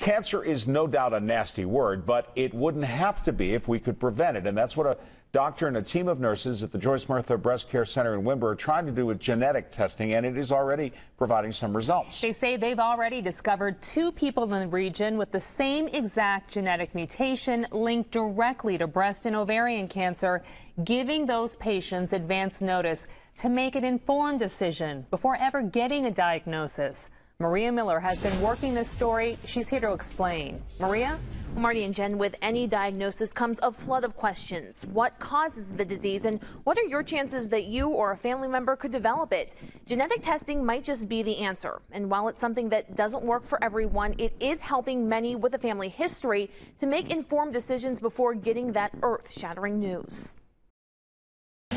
Cancer is no doubt a nasty word, but it wouldn't have to be if we could prevent it. And that's what a doctor and a team of nurses at the Joyce Murtha Breast Care Center in Windber are trying to do with genetic testing, and it is already providing some results. They say they've already discovered 2 people in the region with the same exact genetic mutation linked directly to breast and ovarian cancer, giving those patients advance notice to make an informed decision before ever getting a diagnosis. Maria Miller has been working this story. She's here to explain. Maria? Well, Marty and Jen, with any diagnosis comes a flood of questions. What causes the disease, and what are your chances that you or a family member could develop it? Genetic testing might just be the answer. And while it's something that doesn't work for everyone, it is helping many with a family history to make informed decisions before getting that earth-shattering news.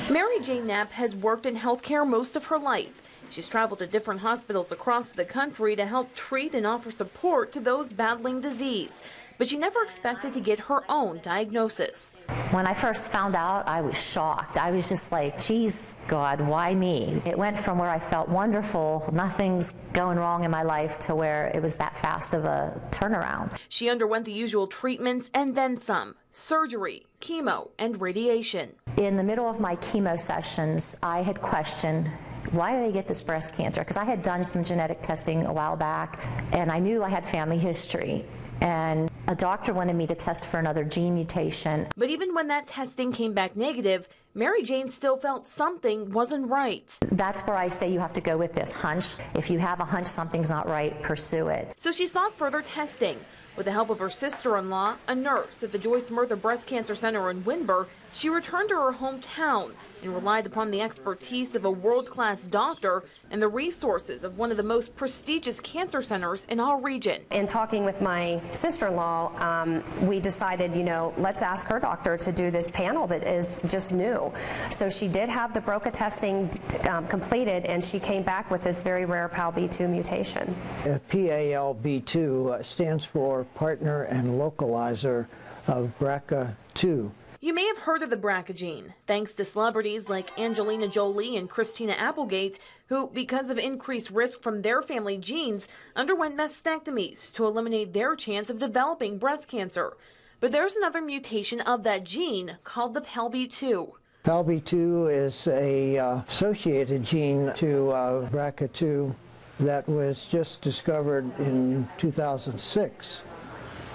Mary Jane Knapp has worked in healthcare most of her life. She's traveled to different hospitals across the country to help treat and offer support to those battling disease. But she never expected to get her own diagnosis. When I first found out, I was shocked. I was just like, geez, God, why me? It went from where I felt wonderful, nothing's going wrong in my life, to where it was that fast of a turnaround. She underwent the usual treatments and then some: surgery, chemo, and radiation. In the middle of my chemo sessions, I had questioned, why did I get this breast cancer? Because I had done some genetic testing a while back, and I knew I had family history. And a doctor wanted me to test for another gene mutation. But even when that testing came back negative, Mary Jane still felt something wasn't right. That's where I say you have to go with this hunch. If you have a hunch something's not right, pursue it. So she sought further testing. With the help of her sister-in-law, a nurse at the Joyce Murtha Breast Cancer Center in Windber, she returned to her hometown and relied upon the expertise of a world-class doctor and the resources of one of the most prestigious cancer centers in our region. In talking with my sister-in-law, we decided, let's ask her doctor to do this panel that is just new. So she did have the BRCA testing completed, and she came back with this very rare PALB2 mutation. PALB2 stands for partner and localizer of BRCA2. You may have heard of the BRCA gene, thanks to celebrities like Angelina Jolie and Christina Applegate, who, because of increased risk from their family genes, underwent mastectomies to eliminate their chance of developing breast cancer. But there's another mutation of that gene called the PALB2. PALB2 is an associated gene to BRCA2 that was just discovered in 2006.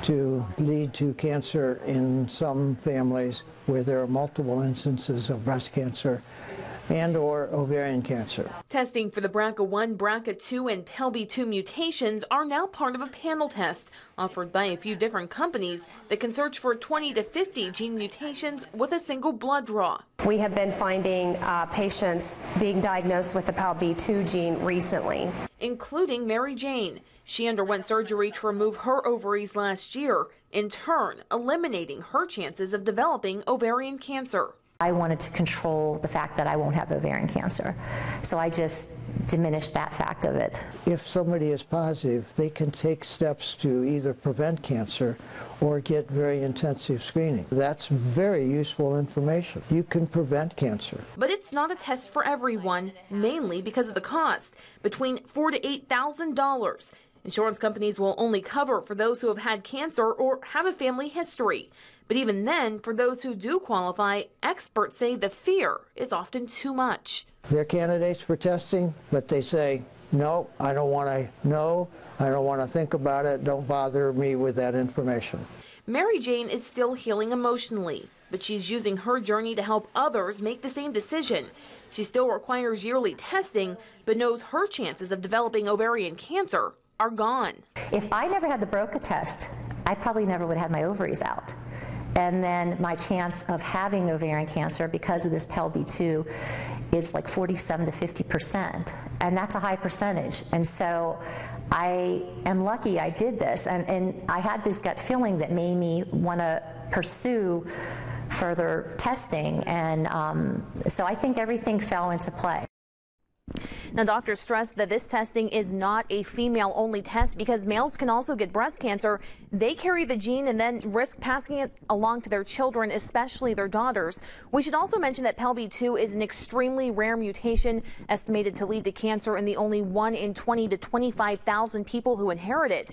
To lead to cancer in some families where there are multiple instances of breast cancer and or ovarian cancer. Testing for the BRCA1, BRCA2, and PALB2 mutations are now part of a panel test offered by a few different companies that can search for 20 to 50 gene mutations with a single blood draw. We have been finding patients being diagnosed with the PALB2 gene recently, including Mary Jane. She underwent surgery to remove her ovaries last year, in turn eliminating her chances of developing ovarian cancer. I wanted to control the fact that I won't have ovarian cancer, so I just diminished that fact of it. If somebody is positive, they can take steps to either prevent cancer or get very intensive screening. That's very useful information. You can prevent cancer. But it's not a test for everyone, mainly because of the cost, between $4,000 to $8,000. Insurance companies will only cover for those who have had cancer or have a family history. But even then, for those who do qualify, experts say the fear is often too much. They're candidates for testing, but they say, no, I don't want to know, I don't want to think about it, don't bother me with that information. Mary Jane is still healing emotionally, but she's using her journey to help others make the same decision. She still requires yearly testing, but knows her chances of developing ovarian cancer are gone. If I never had the BRCA test, I probably never would have had my ovaries out. And then my chance of having ovarian cancer because of this PALB2 is like 47 to 50%. And that's a high percentage. And so I am lucky I did this. And I had this gut feeling that made me want to pursue further testing. And so I think everything fell into play. Now, doctors stress that this testing is not a female-only test because males can also get breast cancer. They carry the gene and then risk passing it along to their children, especially their daughters. We should also mention that PALB2 is an extremely rare mutation estimated to lead to cancer in the only 1 in 20 to 25,000 people who inherit it.